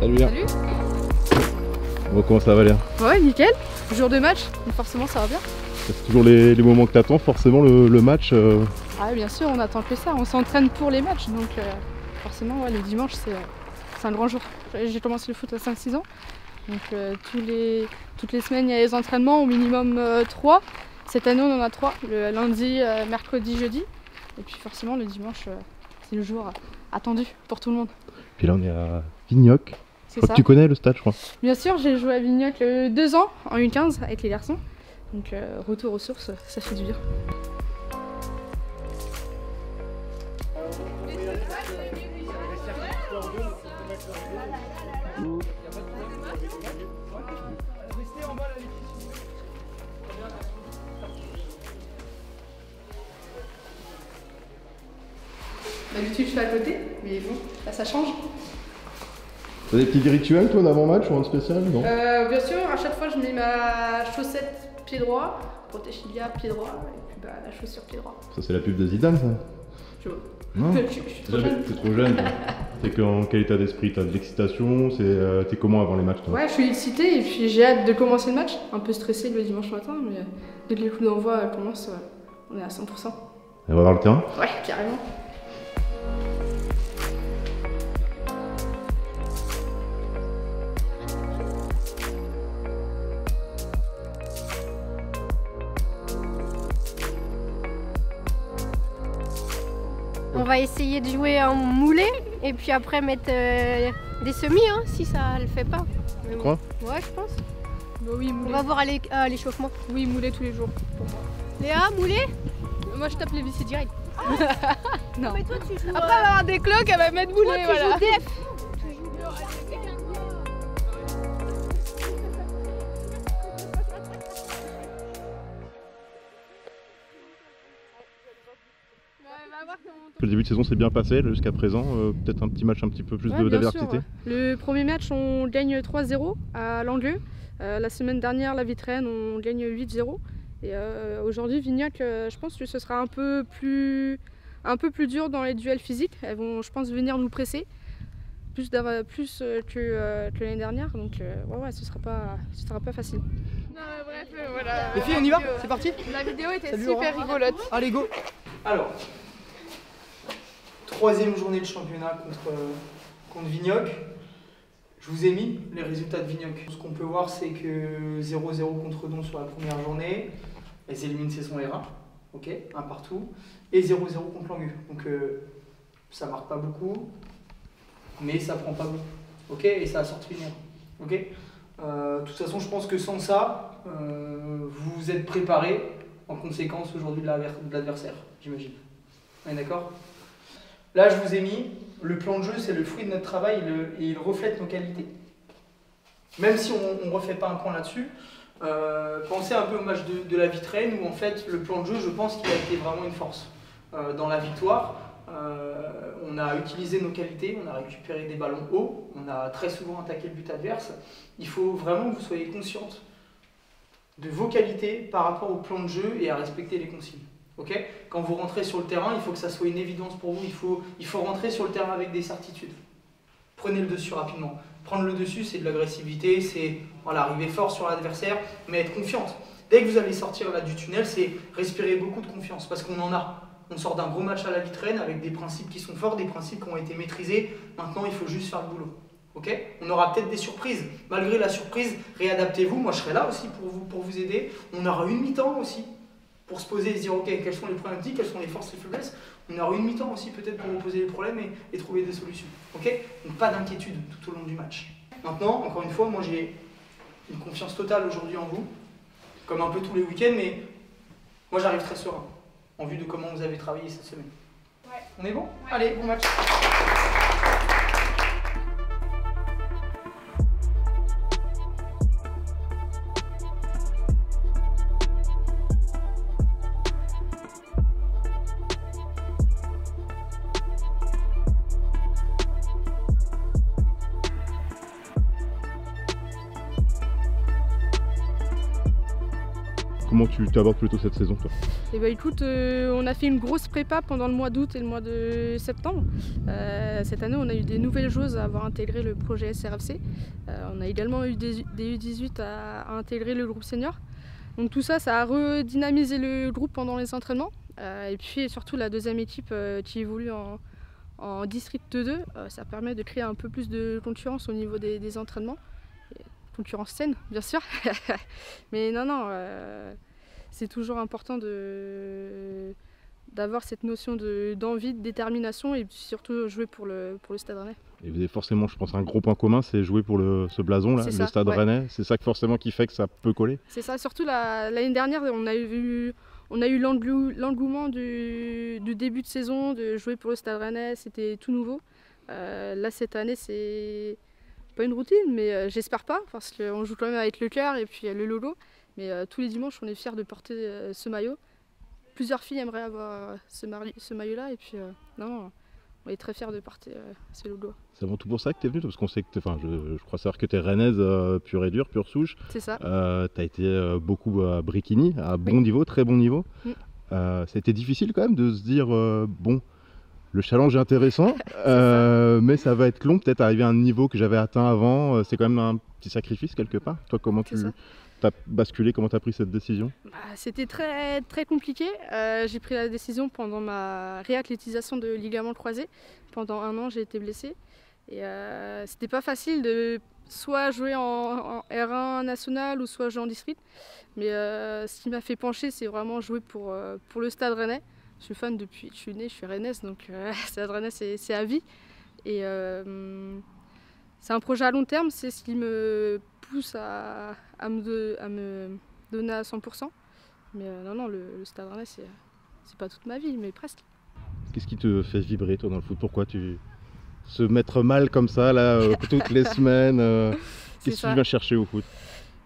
Salut Léa. Salut. Bon, comment ça va Léa? Ouais, nickel. Jour de match, donc forcément ça va bien. C'est toujours les moments que tu attends, forcément le match Ah bien sûr, on attend que ça. On s'entraîne pour les matchs, donc forcément ouais, le dimanche c'est un grand jour. J'ai commencé le foot à 5-6 ans, donc toutes les semaines il y a les entraînements, au minimum 3. Cette année on en a 3, le lundi, mercredi, jeudi. Et puis forcément le dimanche c'est le jour attendu pour tout le monde. Puis là on est à Vignoc. C'est ça. Tu connais le stade je crois? Bien sûr, j'ai joué à Vignoc 2 ans en U15 avec les garçons. Donc retour aux sources, ça fait du bien. D'habitude je suis à côté, mais bon, là ça change. T'as des petits rituels toi d'avant-match ou un spécial, non? Bien sûr, à chaque fois je mets ma chaussette pied droit, protège-tibia pied droit, et puis la chaussure pied droit. Ça c'est la pub de Zidane ça? Tu vois. Non. Je suis trop jeune. T'es trop jeune. T'es en quel état d'esprit? T'as de l'excitation? T'es comment avant les matchs toi? Ouais, je suis excitée et puis j'ai hâte de commencer le match. Un peu stressée le dimanche matin, mais dès que les coups d'envoi commencent, on est à 100%. On va voir le terrain? Ouais, carrément. On va essayer de jouer en moulé et puis après mettre des semis hein, si ça le fait pas. Tu crois? Ouais, je pense. Bah oui, moulé. On va voir à l'échauffement. Oui, mouler tous les jours pour moi. Léa, moulé? Moi je tape les WC direct. Non. Mais toi tu joues. Après elle va avoir des cloques, elle va mettre moulé. Toi, tu voilà. joues def. Le début de saison s'est bien passé jusqu'à présent, peut-être un petit match un petit peu plus Ouais, bien d'aversité. sûr, ouais. Le premier match on gagne 3-0 à Langueux. La semaine dernière la Vitraine on gagne 8-0. Et aujourd'hui Vignoc, je pense que ce sera un peu plus dur dans les duels physiques. Elles vont je pense venir nous presser plus que l'année dernière. Donc ouais, ce sera pas facile. Non, bref, voilà. Les filles on y va? C'est parti? La vidéo était Salut, super Laurent. rigolote. Allez go! Alors, troisième journée de championnat contre Vignoc. Je vous ai mis les résultats de Vignoc. Ce qu'on peut voir, c'est que 0-0 contre Don sur la première journée. Elles éliminent Cesson et Rhin, ok, un partout. Et 0-0 contre Langueux. Donc ça marque pas beaucoup, mais ça prend pas beaucoup. Ok, et ça a sorti une erreur. Ok. De toute façon, je pense que sans ça, vous vous êtes préparé en conséquence aujourd'hui de l'adversaire, j'imagine. On est d'accord? Là, je vous ai mis, le plan de jeu, c'est le fruit de notre travail et il reflète nos qualités. Même si on ne refait pas un point là-dessus, pensez un peu au match de la Vitraine où en fait le plan de jeu, je pense qu'il a été vraiment une force. Dans la victoire, on a utilisé nos qualités, on a récupéré des ballons hauts, on a très souvent attaqué le but adverse. Il faut vraiment que vous soyez consciente de vos qualités par rapport au plan de jeu et à respecter les consignes. Okay? Quand vous rentrez sur le terrain, il faut que ça soit une évidence pour vous, il faut rentrer sur le terrain avec des certitudes. Prenez le dessus rapidement. Prendre le dessus, c'est de l'agressivité, c'est voilà, arriver fort sur l'adversaire, mais être confiante. Dès que vous allez sortir là du tunnel, c'est respirer beaucoup de confiance, parce qu'on en a. On sort d'un gros match à la Vitraine avec des principes qui sont forts, des principes qui ont été maîtrisés. Maintenant, il faut juste faire le boulot. Okay? On aura peut-être des surprises. Malgré la surprise, réadaptez-vous. Moi, je serai là aussi pour vous aider. On aura une mi-temps aussi pour se poser et se dire ok, quelles sont les problématiques, quelles sont les forces et les faiblesses. On aura une mi-temps aussi peut-être pour vous poser les problèmes et trouver des solutions. Okay? Donc pas d'inquiétude tout au long du match. Maintenant, encore une fois, moi j'ai une confiance totale aujourd'hui en vous, comme un peu tous les week-ends, mais moi j'arrive très serein en vue de comment vous avez travaillé cette semaine. Ouais. On est bon? Ouais. Allez, bon match. Comment tu abordes plutôt cette saison, toi? Et bah écoute, on a fait une grosse prépa pendant le mois d'août et le mois de septembre. Cette année, on a eu des nouvelles joueuses à avoir intégré le projet SRFC. On a également eu des U18 à intégrer le groupe senior. Donc tout ça, ça a redynamisé le groupe pendant les entraînements. Et puis surtout la deuxième équipe qui évolue en District 2, ça permet de créer un peu plus de concurrence au niveau des entraînements. Concurrence saine, bien sûr. Mais non, c'est toujours important d'avoir cette notion d'envie, de détermination et surtout jouer pour le Stade Rennais. Et vous avez forcément, je pense, un gros point commun, c'est jouer pour ce blason, là, le Stade Rennais. C'est ça forcément qui fait que ça peut coller. C'est ça, surtout l'année dernière, on a eu l'engouement du début de saison, de jouer pour le Stade Rennais, c'était tout nouveau. Là, cette année, c'est pas une routine, mais j'espère pas, parce qu'on joue quand même avec le cœur et puis le logo. Mais tous les dimanches, on est fiers de porter ce maillot. Plusieurs filles aimeraient avoir ce maillot-là, et puis non, on est très fiers de porter ce logo. C'est avant tout pour ça que tu es venue, parce qu'on sait que je crois savoir que tu es rennaise pure et dure, pure souche. C'est ça. Tu as été beaucoup à Bricquigny, à bon niveau, très bon niveau. Ça a été difficile quand même de se dire, bon, le challenge est intéressant, mais ça va être long, peut-être arriver à un niveau que j'avais atteint avant. C'est quand même un petit sacrifice quelque part. Toi, comment tu as basculé, comment tu as pris cette décision? C'était très, très compliqué. J'ai pris la décision pendant ma réathlétisation de ligament croisé. Pendant 1 an, j'ai été blessée. Et c'était pas facile de soit jouer en R1 national ou soit jouer en district. Mais ce qui m'a fait pencher, c'est vraiment jouer pour le Stade Rennais. Je suis fan depuis que je suis née, je suis rennaise, donc Stade Rennais c'est à vie. Et c'est un projet à long terme, c'est ce qui me pousse à me donner à 100%. Mais non, le Stade Rennais c'est pas toute ma vie, mais presque. Qu'est-ce qui te fait vibrer toi dans le foot? Pourquoi se mettre mal comme ça là toutes les semaines? Qu'est-ce que tu viens chercher au foot?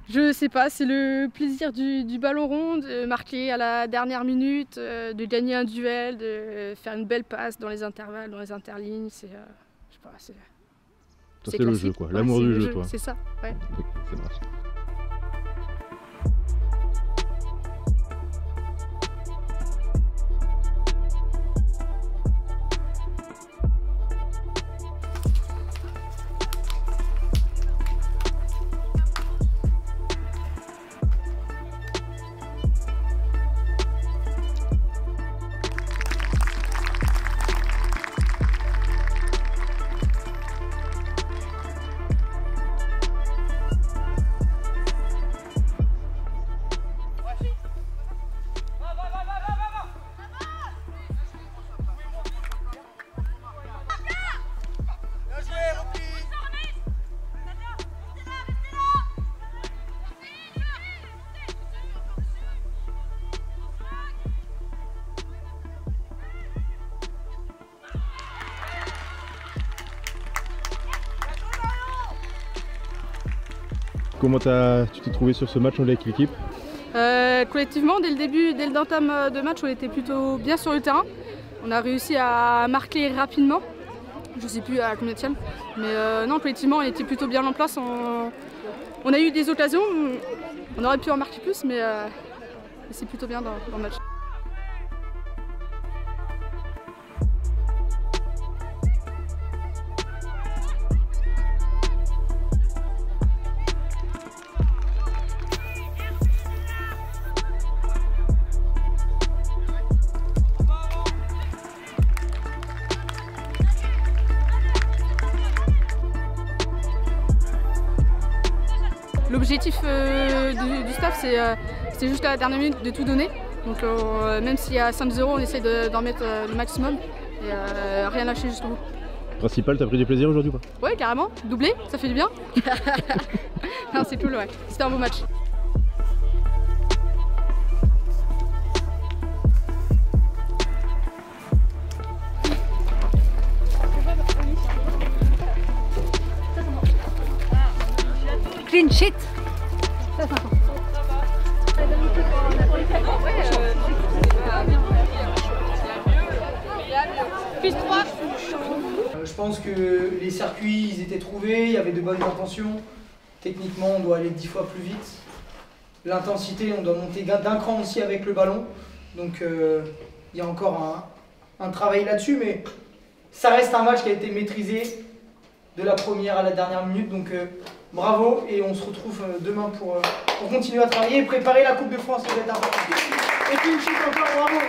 Je sais pas, c'est le plaisir du ballon rond, de marquer à la dernière minute, de gagner un duel, de faire une belle passe dans les intervalles, dans les interlignes. C'est, je sais pas, c'est le jeu quoi, l'amour du jeu toi. C'est ça, ouais. Ça marche. Comment tu t'es trouvé sur ce match avec l'équipe? Collectivement, dès le début, dès l'entame de match, on était plutôt bien sur le terrain. On a réussi à marquer rapidement. Je ne sais plus à combien de tiers, mais non, collectivement, on était plutôt bien en place. On a eu des occasions, on aurait pu en marquer plus, mais c'est plutôt bien dans le match. L'objectif du staff, c'est jusqu'à la dernière minute de tout donner. Donc même s'il y a 5-0, on essaie d'en mettre le maximum et rien lâcher jusqu'au bout. Principal, t'as pris du plaisir aujourd'hui ou pas? Ouais, carrément. Doublé, ça fait du bien. Non, c'est cool, ouais. C'était un beau match. Clean sheet. Je pense que les circuits ils étaient trouvés, il y avait de bonnes intentions. Techniquement on doit aller 10 fois plus vite. l'intensité, on doit monter d'un cran aussi avec le ballon. Donc il y a encore un travail là-dessus, mais ça reste un match qui a été maîtrisé de la première à la dernière minute. Donc bravo, et on se retrouve demain pour continuer à travailler et préparer la Coupe de France qui va être importante. Et puis une chute encore, bravo.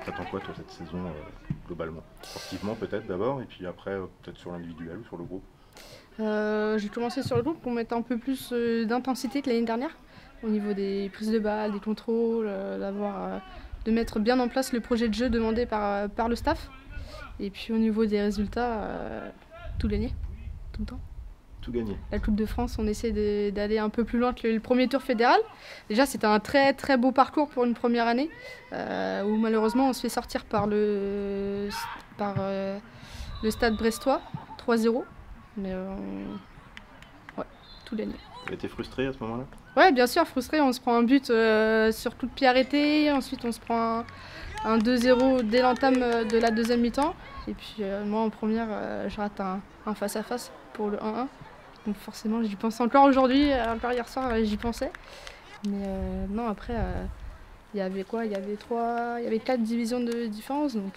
T'attends quoi toi cette saison globalement? Sportivement peut-être d'abord, et puis après peut-être sur l'individuel ou sur le groupe? J'ai commencé sur le groupe pour mettre un peu plus d'intensité que l'année dernière, au niveau des prises de balles, des contrôles, de mettre bien en place le projet de jeu demandé par le staff. Et puis au niveau des résultats, tout gagner, tout le temps. Tout gagner. La Coupe de France, on essaie d'aller un peu plus loin que le premier tour fédéral. Déjà, c'était un très très beau parcours pour une première année, où malheureusement on se fait sortir par le Stade brestois, 3-0. Mais ouais, tout gagné. Tu as été frustré à ce moment-là? Ouais, bien sûr, frustré. On se prend un but sur coup de pied arrêté. Ensuite, on se prend un 2-0 dès l'entame de la deuxième mi-temps. Et puis moi, en première, je rate un face-à-face pour le 1-1. Donc forcément, j'y pense encore aujourd'hui. Encore hier soir, j'y pensais. Mais non, après, il y avait quoi? Il y avait 4 divisions de différence. Donc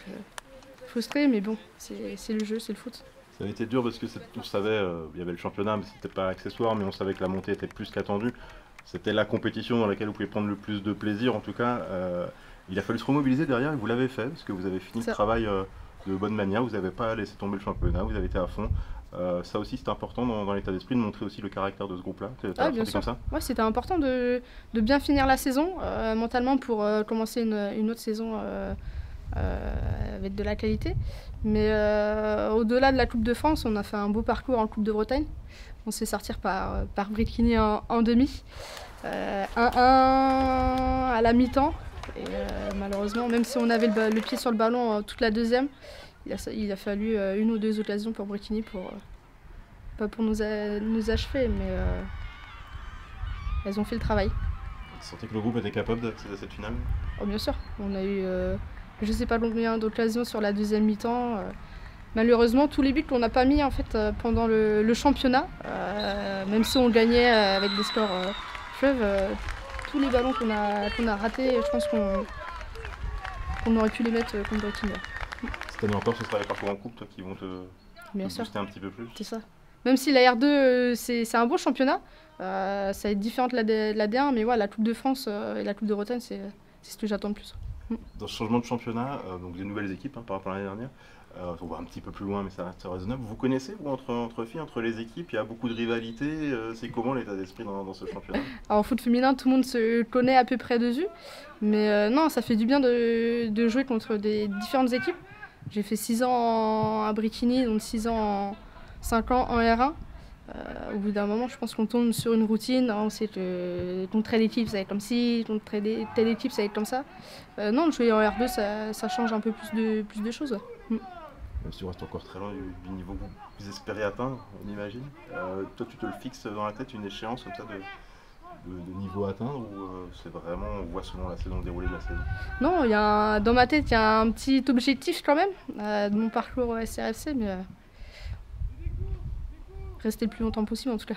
frustré, mais bon, c'est le jeu, c'est le foot. Ça a été dur parce que on savait, il y avait le championnat, mais c'était pas accessoire, mais on savait que la montée était plus qu'attendue. C'était la compétition dans laquelle vous pouvez prendre le plus de plaisir, en tout cas. Il a fallu se remobiliser derrière, et vous l'avez fait, parce que vous avez fini le travail de bonne manière, vous n'avez pas laissé tomber le championnat, vous avez été à fond. Ça aussi, c'était important dans l'état d'esprit de montrer aussi le caractère de ce groupe-là. Ah, bien sûr. Comme ça? Ouais, c'était important de bien finir la saison mentalement pour commencer une autre saison avec de la qualité. Mais au-delà de la Coupe de France, on a fait un beau parcours en Coupe de Bretagne. On s'est sortir par Brétigny en demi. 1-1 à la mi-temps. Et malheureusement, même si on avait le pied sur le ballon toute la deuxième, il a fallu une ou deux occasions pour Brétigny pas pour nous achever, mais elles ont fait le travail. Tu sentais que le groupe était capable d'accéder à cette finale? Oh, bien sûr, on a eu je sais pas combien d'occasions sur la deuxième mi-temps. Malheureusement, tous les buts qu'on n'a pas mis en fait pendant le championnat, même si on gagnait avec des scores fleuves, tous les ballons qu'on a ratés, je pense qu'on aurait pu les mettre contre Brétigny. Cette année encore, ce sera les parcours en coupe toi, qui vont te booster un petit peu plus? C'est ça. Même si la R2, c'est un beau championnat, ça va être différent de la D1, mais ouais, la Coupe de France et la Coupe de Bretagne, c'est ce que j'attends le plus. Dans ce changement de championnat, donc des nouvelles équipes par rapport à l'année dernière, on va un petit peu plus loin, mais ça reste raisonnable. Vous connaissez, vous, entre filles, entre les équipes, il y a beaucoup de rivalité. C'est comment l'état d'esprit dans ce championnat? Alors, en foot féminin, tout le monde se connaît à peu près de vue. Mais non, ça fait du bien de jouer contre des différentes équipes. J'ai fait 6 ans à Brétigny, donc 6 ans, 5 ans en R1. Au bout d'un moment, je pense qu'on tombe sur une routine. On sait que contre telle équipe, ça va être comme ci, contre telle équipe, ça va être comme ça. Non, jouer en R2, ça change un peu plus de choses. Ouais. Même si on reste encore très loin du niveau que vous espérez atteindre, on imagine. Toi, tu te le fixes dans la tête, une échéance comme ça de niveau à atteindre, ou c'est vraiment, on voit selon la saison, le déroulé de la saison? Non, dans ma tête, il y a un petit objectif quand même de mon parcours SRFC, mais rester le plus longtemps possible en tout cas.